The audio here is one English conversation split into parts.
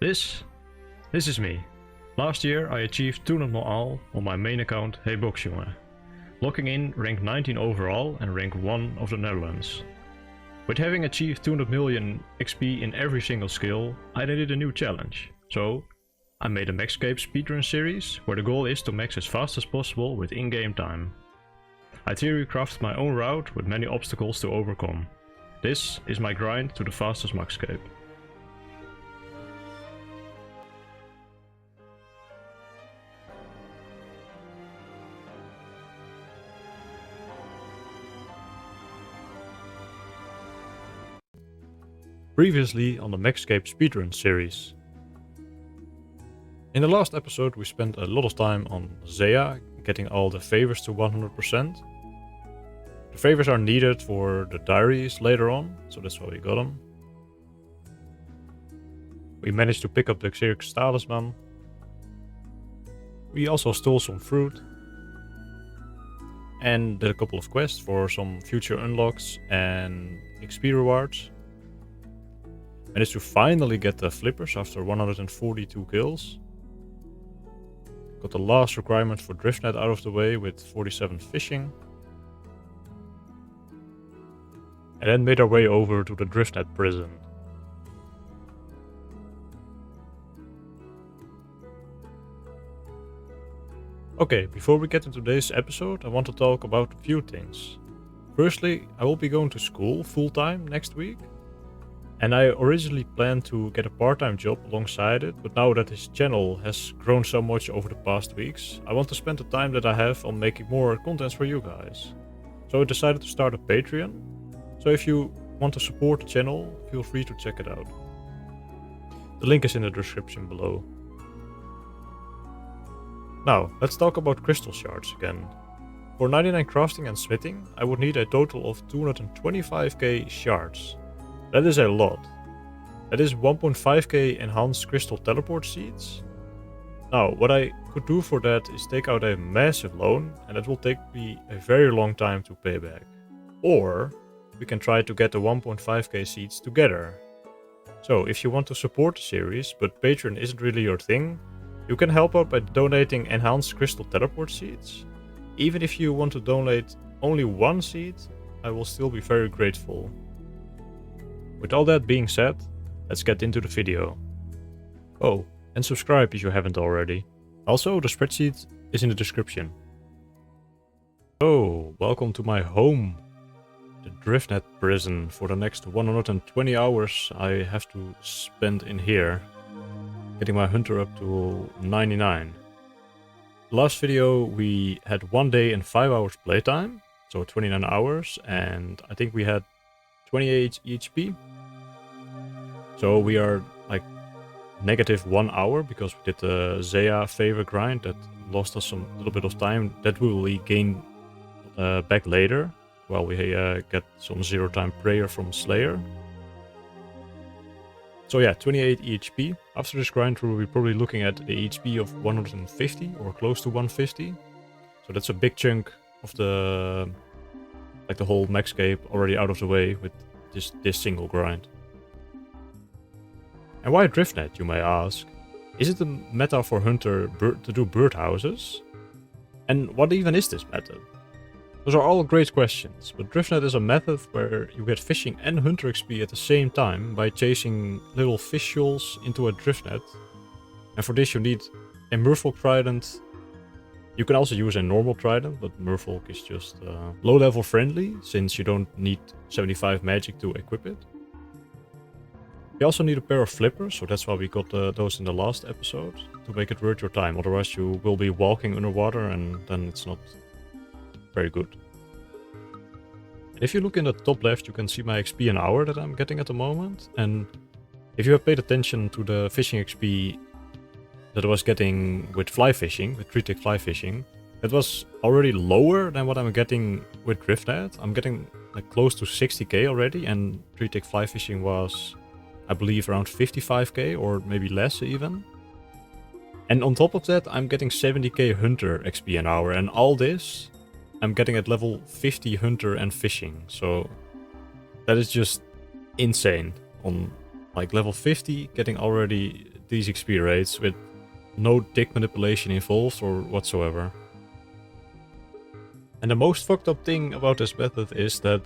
This is me. Last year I achieved 200 morale on my main account Hey Boxjongen, locking in rank 19 overall and rank 1 of the Netherlands. With having achieved 200 million XP in every single skill, I needed a new challenge. So I made a Maxscape speedrun series where the goal is to max as fast as possible with in-game time. I theory crafted my own route with many obstacles to overcome. This is my grind to the fastest Maxscape. Previously on the Maxscape speedrun series. In the last episode we spent a lot of time on Zea, getting all the favors to 100%. The favors are needed for the diaries later on, so that's why we got them. We managed to pick up the Xerxes talisman. We also stole some fruit. And did a couple of quests for some future unlocks and XP rewards. Managed to finally get the flippers after 142 kills. Got the last requirement for Driftnet out of the way with 47 fishing. And then made our way over to the Driftnet prison. Okay, before we get into today's episode, I want to talk about a few things. Firstly, I will be going to school full-time next week. And I originally planned to get a part-time job alongside it, but now that this channel has grown so much over the past weeks, I want to spend the time that I have on making more contents for you guys. So I decided to start a Patreon. So if you want to support the channel, feel free to check it out. The link is in the description below. Now, let's talk about crystal shards again. For 99 crafting and smithing, I would need a total of 225k shards. That is a lot. That is 1.5k enhanced crystal teleport seeds. Now, what I could do for that is take out a massive loan, and it will take me a very long time to pay back. Or we can try to get the 1.5k seeds together. So if you want to support the series, but Patreon isn't really your thing, you can help out by donating enhanced crystal teleport seeds. Even if you want to donate only one seed, I will still be very grateful. With all that being said, let's get into the video. Oh, and subscribe if you haven't already. Also, the spreadsheet is in the description. So, welcome to my home, the Driftnet prison. For the next 120 hours I have to spend in here, getting my hunter up to 99. Last video we had 1 day and 5 hours playtime, so 29 hours, and I think we had 28 EHP. So we are like negative 1 hour because we did the Zea favor grind that lost us some little bit of time. That we will gain back later while we get some 0 time prayer from Slayer. So yeah, 28 EHP. After this grind we will be probably looking at the EHP of 150 or close to 150. So that's a big chunk of the whole Maxscape already out of the way with this single grind. And why Driftnet, you may ask? Is it a meta for Hunter to do birdhouses? And what even is this method? Those are all great questions, but Driftnet is a method where you get fishing and Hunter XP at the same time by chasing little fish shoals into a Driftnet. And for this you need a Merfolk Trident. You can also use a normal Trident, but Merfolk is just low level friendly, since you don't need 75 magic to equip it. You also need a pair of flippers, so that's why we got those in the last episode, to make it worth your time. Otherwise you will be walking underwater and then it's not very good. And if you look in the top left, you can see my XP an hour that I'm getting at the moment. And if you have paid attention to the fishing XP that I was getting with fly fishing, with 3-tick fly fishing, it was already lower than what I'm getting with Driftnet. I'm getting like close to 60k already, and 3-tick fly fishing was, I believe, around 55k or maybe less even. And on top of that, I'm getting 70k hunter XP an hour, and all this I'm getting at level 50 hunter and fishing. So that is just insane. On like level 50, getting already these XP rates with no tick manipulation involved or whatsoever. And the most fucked up thing about this method is that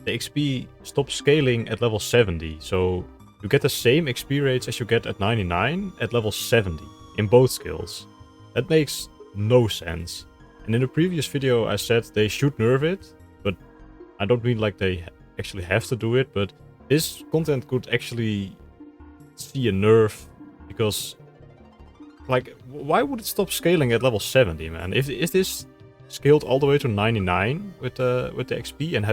the XP stops scaling at level 70, so you get the same XP rates as you get at 99 at level 70 in both skills. That makes no sense. And in the previous video I said they should nerf it, but I don't mean like they actually have to do it, but this content could actually see a nerf, because like, why would it stop scaling at level 70, man? If this scaled all the way to 99 with the XP and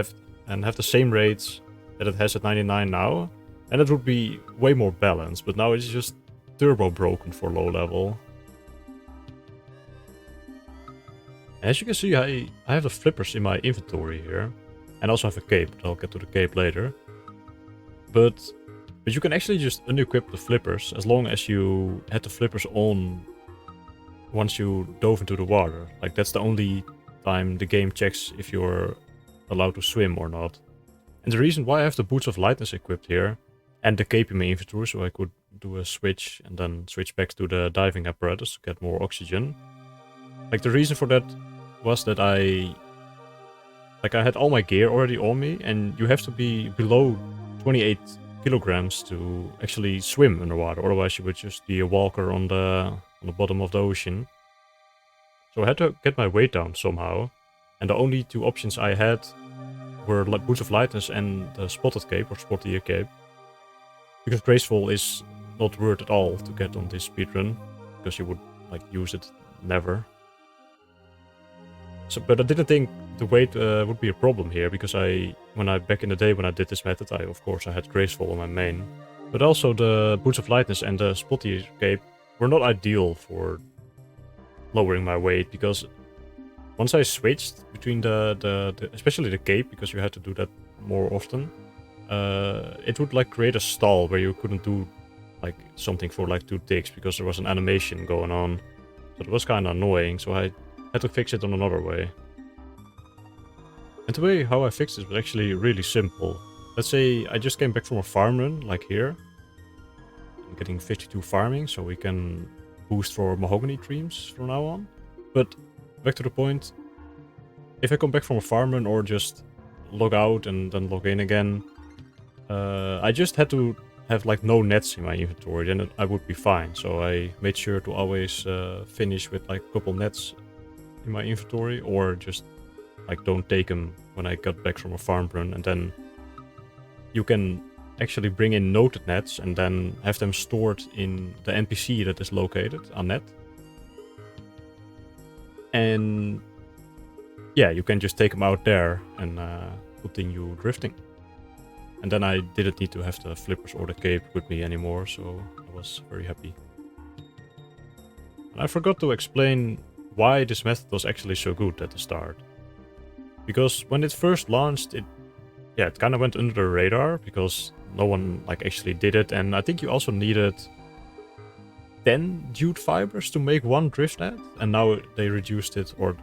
have the same rates that it has at 99 now, then it would be way more balanced, but now it's just turbo broken for low level. As you can see, I have the flippers in my inventory here, and also have a cape, but I'll get to the cape later. But you can actually just unequip the flippers as long as you had the flippers on once you dove into the water. Like, that's the only time the game checks if you're allowed to swim or not. And the reason why I have the boots of lightness equipped here and the cape in my inventory, so I could do a switch and then switch back to the diving apparatus to get more oxygen. Like, the reason for that was that I had all my gear already on me, and you have to be below 28 kilograms to actually swim underwater, otherwise you would just be a walker on the bottom of the ocean. So I had to get my weight down somehow, and the only two options I had were boots of lightness and the spotted cape or spottier cape, because graceful is not worth at all to get on this speedrun, because you would like use it never. So, but I didn't think the weight would be a problem here, because back in the day when I did this method, of course I had graceful on my main. But also the boots of lightness and the spotty cape were not ideal for lowering my weight, because once I switched between especially the cape, because you had to do that more often, it would like create a stall where you couldn't do like something for like 2 ticks because there was an animation going on. So it was kind of annoying, so I had to fix it on another way. And the way how I fixed it was actually really simple. Let's say I just came back from a farm run, like here. I'm getting 52 farming, so we can boost for mahogany trees from now on. But back to the point, if I come back from a farm run or just log out and then log in again, I just had to have like no nets in my inventory, then I would be fine. So I made sure to always finish with like a couple nets in my inventory, or just like don't take them when I got back from a farm run, and then you can actually bring in noted nets and then have them stored in the NPC that is located on net. And yeah, you can just take them out there and continue drifting. And then I didn't need to have the flippers or the cape with me anymore, so I was very happy. And I forgot to explain why this method was actually so good at the start. Because when it first launched, it kind of went under the radar, because no one like actually did it, and I think you also needed 10 jute fibers to make 1 driftnet, and now they reduced it, or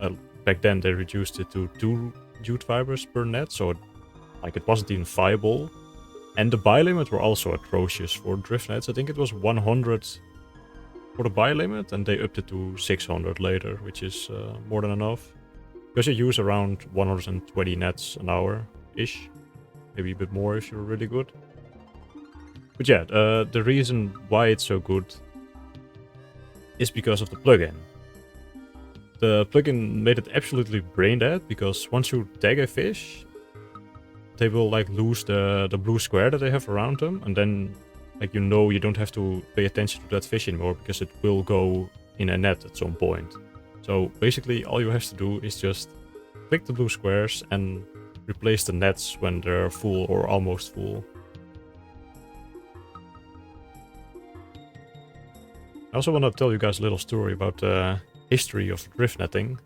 back then they reduced it to 2 jute fibers per net, so like it wasn't even viable. And the buy limit were also atrocious for driftnets. I think it was 100 for the buy limit, and they upped it to 600 later, which is more than enough. Because you use around 120 nets an hour-ish. Maybe a bit more if you're really good. But yeah, the reason why it's so good is because of the plugin. The plugin made it absolutely brain dead, because once you tag a fish, they will like lose the blue square that they have around them, and then like you don't have to pay attention to that fish anymore, because it will go in a net at some point. So basically all you have to do is just click the blue squares and replace the nets when they're full or almost full. I also want to tell you guys a little story about the history of drift netting.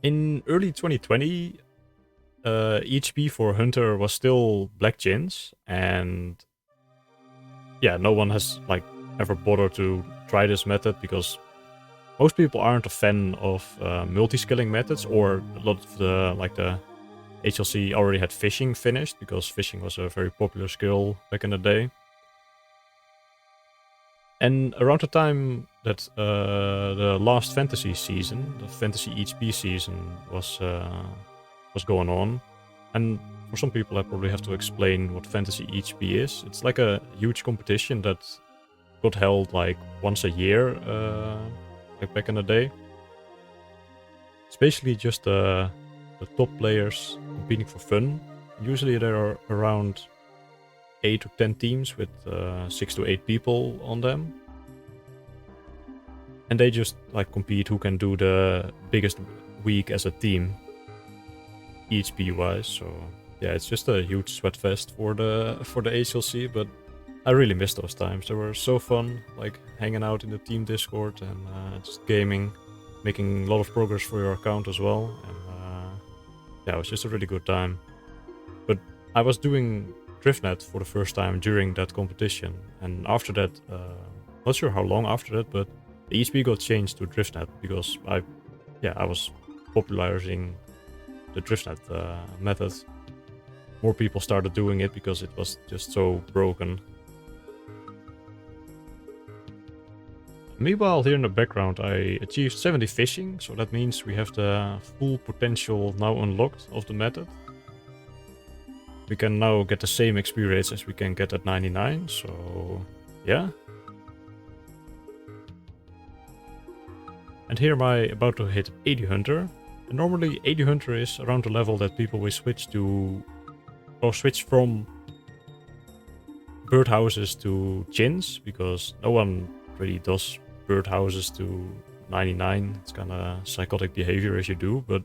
In early 2020, EHP for Hunter was still black gins, and yeah, no one has like ever bothered to try this method, because most people aren't a fan of multi-skilling methods, or a lot of the HLC already had fishing finished, because fishing was a very popular skill back in the day. And around the time that the last fantasy season, the fantasy EHP season, was going on, and for some people I probably have to explain what fantasy EHP is. It's like a huge competition that got held like once a year, like back in the day. It's basically just the top players competing for fun. Usually there are around 8 to 10 teams with 6 to 8 people on them. And they just like compete who can do the biggest week as a team, EHP wise. So yeah, it's just a huge sweat fest for the HLC, but I really miss those times. They were so fun, like hanging out in the team Discord and just gaming, making a lot of progress for your account as well. And yeah, it was just a really good time. But I was doing Driftnet for the first time during that competition, and after that, not sure how long after that, but the EHP got changed to Driftnet because I was popularizing the Driftnet method. More people started doing it because it was just so broken. Meanwhile, here in the background, I achieved 70 fishing, so that means we have the full potential now unlocked of the method. We can now get the same XP rates as we can get at 99, so yeah. And here am I about to hit 80 Hunter. And normally 80 Hunter is around the level that people will switch to, or switch from birdhouses to chins, because no one really does birdhouses to 99. It's kind of psychotic behavior as you do, but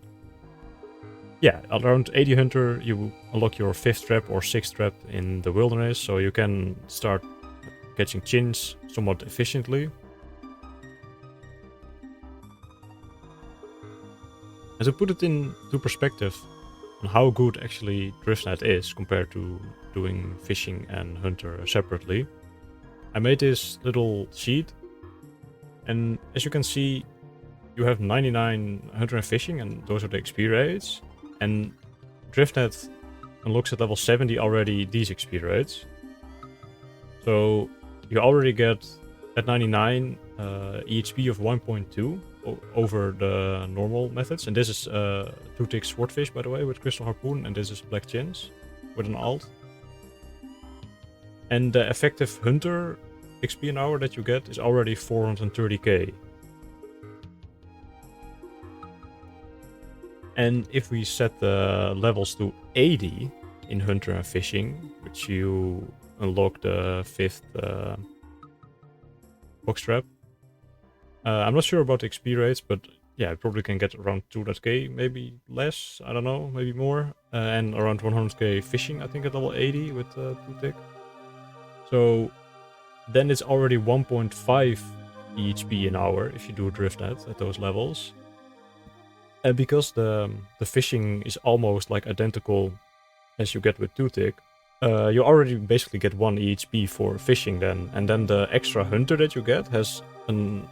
yeah, around 80 Hunter you unlock your 5th trap or 6th trap in the wilderness, so you can start catching chins somewhat efficiently. And to put it into perspective on how good actually Driftnet is compared to doing fishing and hunter separately, I made this little sheet, and as you can see, you have 99 hunter and fishing, and those are the XP rates. And Driftnet unlocks at level 70 already these XP rates. So you already get at 99 EHP of 1.2 over the normal methods. And this is 2-tick swordfish, by the way, with crystal harpoon, and this is black chins with an alt. And the effective hunter XP an hour that you get is already 430k. And if we set the levels to 80 in hunter and fishing, which you unlock the 5th box trap, I'm not sure about the XP rates, but yeah, I probably can get around 200k, maybe less, I don't know, maybe more, and around 100k fishing, I think, at level 80 with 2-tick. So then it's already 1.5 EHP an hour if you do Driftnet at those levels. And because the fishing is almost like identical as you get with 2-tick, you already basically get 1 EHP for fishing then. And then the extra hunter that you get has an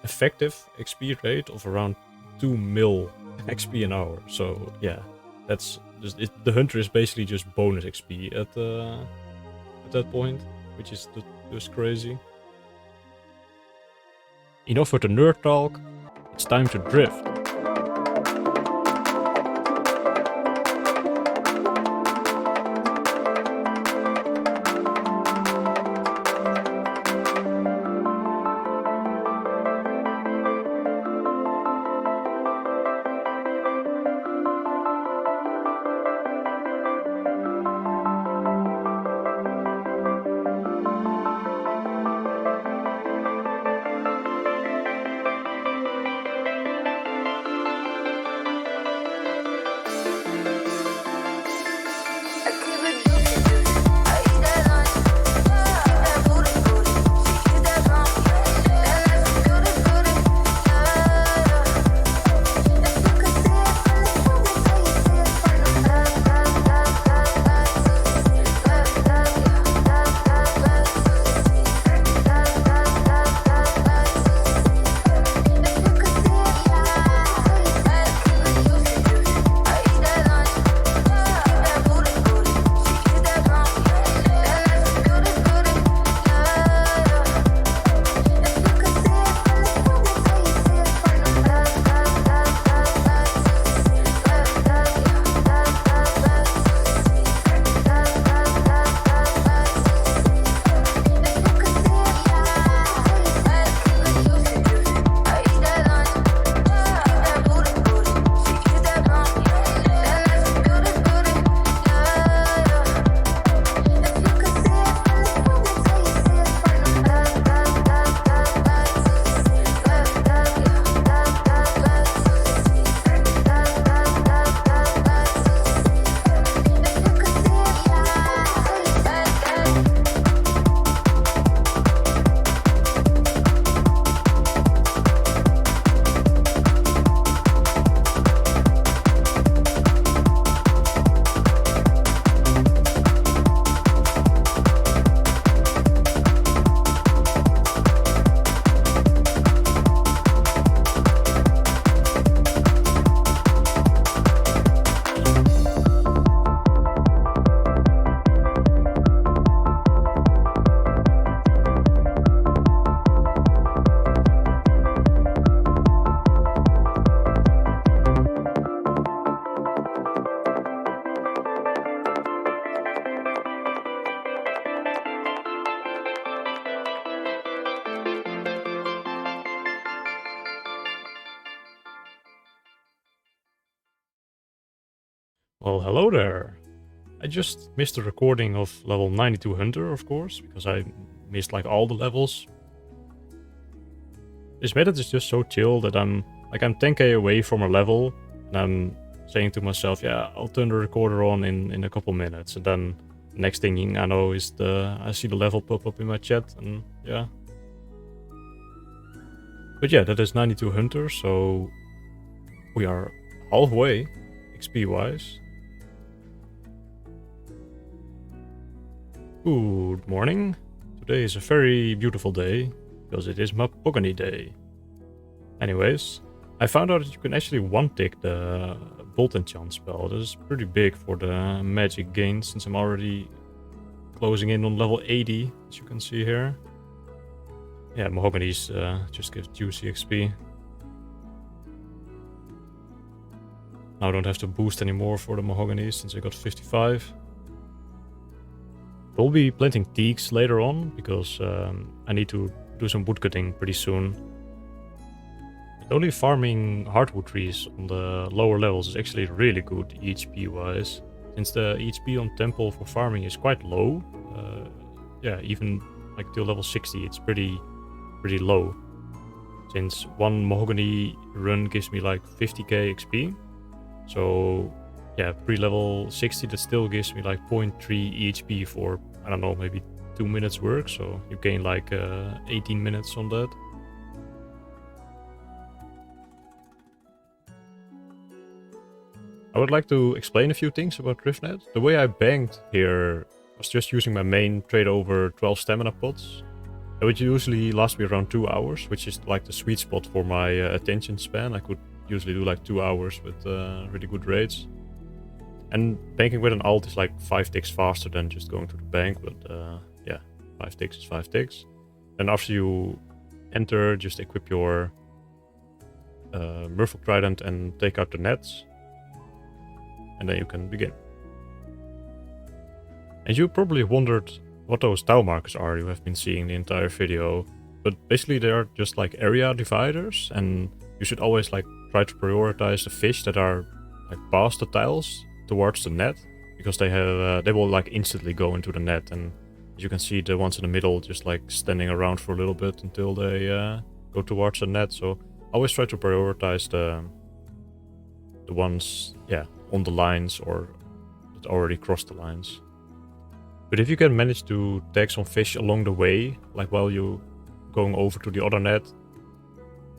effective XP rate of around 2 mil XP an hour. So yeah, that's just the hunter is basically just bonus XP at that point, which is just crazy. Enough with the nerd talk, it's time to drift. Well, hello there. I just missed the recording of level 92 Hunter, of course, because I missed like all the levels. This method is just so chill that I'm 10k away from a level, and I'm saying to myself, yeah, I'll turn the recorder on in a couple minutes, and then next thing I know is I see the level pop up in my chat, and yeah. But yeah, that is 92 Hunter, so we are halfway XP wise. Good morning. Today is a very beautiful day, because it is Mahogany Day. Anyways, I found out that you can actually one-tick the Bolt Enchant spell. This is pretty big for the magic gain, since I'm already closing in on level 80, as you can see here. Yeah, Mahogany's just give juicy XP. Now I don't have to boost anymore for the Mahogany, since I got 55. We'll be planting teaks later on, because I need to do some woodcutting pretty soon. And only farming hardwood trees on the lower levels is actually really good EHP wise, since the EHP on Temple for farming is quite low. Yeah, even like till level 60 it's pretty low, since one Mahogany run gives me like 50k XP. So yeah, pre-level 60 that still gives me like 0.3 EHP for, I don't know, maybe 2 minutes work, so you gain like 18 minutes on that. I would like to explain a few things about Driftnet. The way I banked here was just using my main trade over 12 stamina pots. It would usually last me around 2 hours, which is like the sweet spot for my attention span. I could usually do like 2 hours with really good rates. And banking with an alt is like 5 ticks faster than just going to the bank, but yeah, 5 ticks is 5 ticks. And after you enter, just equip your Merfolk Trident and take out the nets. And then you can begin. And you probably wondered what those tile markers are you have been seeing the entire video. But basically they are just like area dividers, and you should always like try to prioritize the fish that are like past the tiles towards the net, because they will like instantly go into the net, and as you can see the ones in the middle just like standing around for a little bit until they go towards the net. So always try to prioritize the ones, yeah, on the lines or that already crossed the lines. But if you can manage to tag some fish along the way, like while you going over to the other net,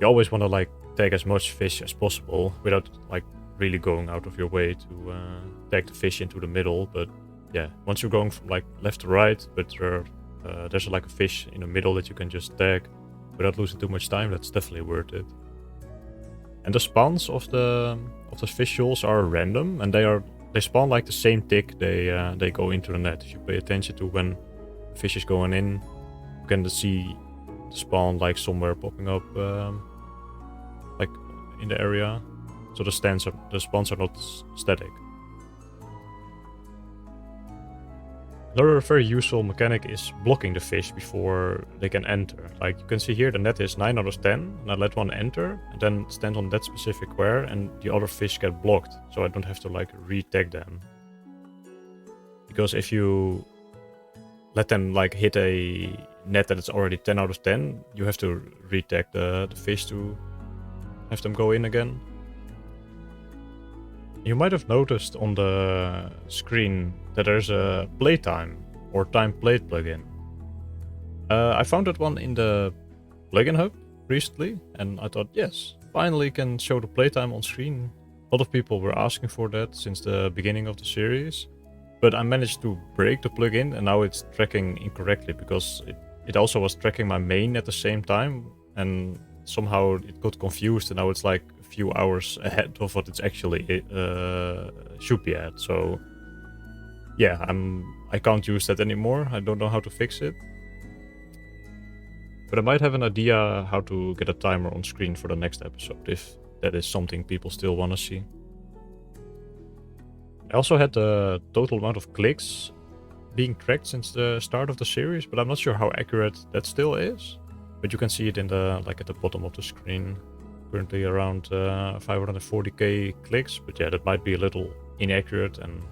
you always want to like tag as much fish as possible without like really going out of your way to tag the fish into the middle. But yeah, once you're going from like left to right, but there's like a fish in the middle that you can just tag without losing too much time, that's definitely worth it. And the spawns of the fish shoals are random, and they spawn like the same tick they go into the net. If you pay attention to when the fish is going in, you can see the spawn like somewhere popping up like in the area. So the spawns are not static. Another very useful mechanic is blocking the fish before they can enter. Like you can see here, the net is 9 out of 10, and I let one enter and then stand on that specific square, and the other fish get blocked, so I don't have to like re-tag them. Because if you let them like hit a net that is already 10 out of 10, you have to re-tag the fish to have them go in again. You might have noticed on the screen that there's a playtime or time played plugin. I found that one in the plugin hub recently, and I thought, yes, finally can show the playtime on screen. A lot of people were asking for that since the beginning of the series, but I managed to break the plugin, and now it's tracking incorrectly because it also was tracking my main at the same time, and somehow it got confused, and now it's like a few hours ahead of what it's actually should be at. So yeah, I can't use that anymore. I don't know how to fix it, but I might have an idea how to get a timer on screen for the next episode, if that is something people still want to see. I also had the total amount of clicks being tracked since the start of the series, but I'm not sure how accurate that still is. But you can see it in the at the bottom of the screen. Currently around 540k clicks, but yeah, that might be a little inaccurate, and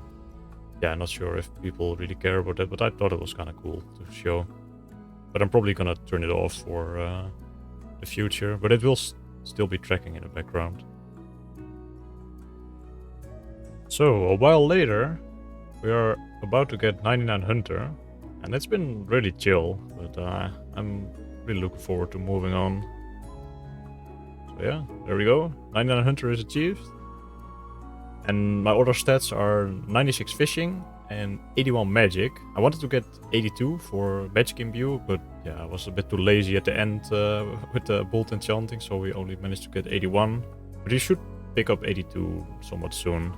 yeah, not sure if people really care about that, but I thought it was kind of cool to show. But I'm probably gonna turn it off for the future, but it will still be tracking in the background. So a while later, we are about to get 99 Hunter, and it's been really chill, but I'm really looking forward to moving on. So yeah, there we go. 99 Hunter is achieved. And my other stats are 96 fishing and 81 magic. I wanted to get 82 for magic imbue, but yeah, I was a bit too lazy at the end with the bolt enchanting, so we only managed to get 81. But you should pick up 82 somewhat soon.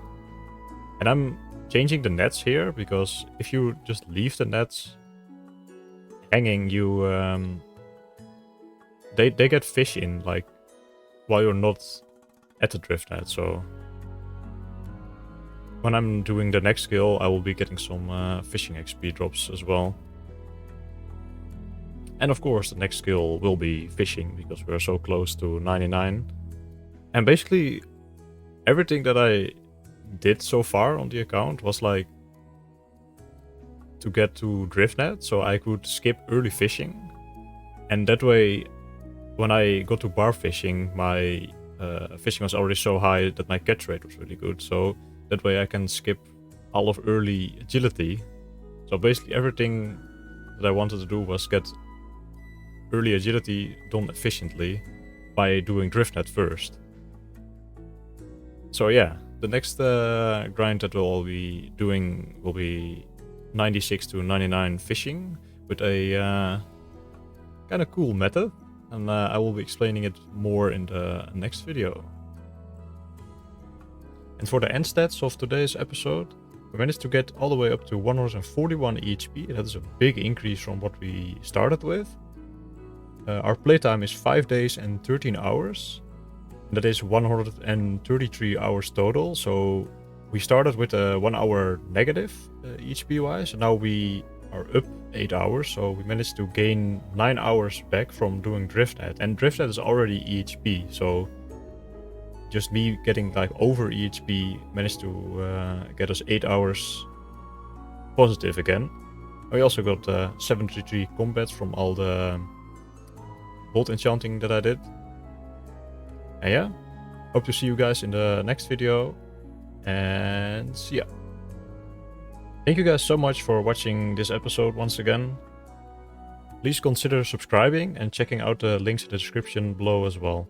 And I'm changing the nets here, because if you just leave the nets hanging, you they get fish in like while you're not at the drift net. So when I'm doing the next skill, I will be getting some fishing XP drops as well. And of course, the next skill will be fishing, because we're so close to 99. And basically, everything that I did so far on the account was like to get to Driftnet, so I could skip early fishing. And that way, when I got to bar fishing, my fishing was already so high that my catch rate was really good. So that way I can skip all of early agility. So basically everything that I wanted to do was get early agility done efficiently by doing Driftnet first. So yeah, the next grind that we'll be doing will be 96 to 99 fishing with a kind of cool method. And I will be explaining it more in the next video. And for the end stats of today's episode, we managed to get all the way up to 141 EHP. That is a big increase from what we started with. Our playtime is 5 days and 13 hours. That is 133 hours total. So we started with a 1 hour negative EHP wise, and now we are up 8 hours. So we managed to gain 9 hours back from doing Driftnet. And Driftnet is already EHP, so just me getting like over EHP managed to get us 8 hours positive again. We also got 73 combats from all the bolt enchanting that I did. And yeah, hope to see you guys in the next video, and see ya. Thank you guys so much for watching this episode once again. Please consider subscribing and checking out the links in the description below as well.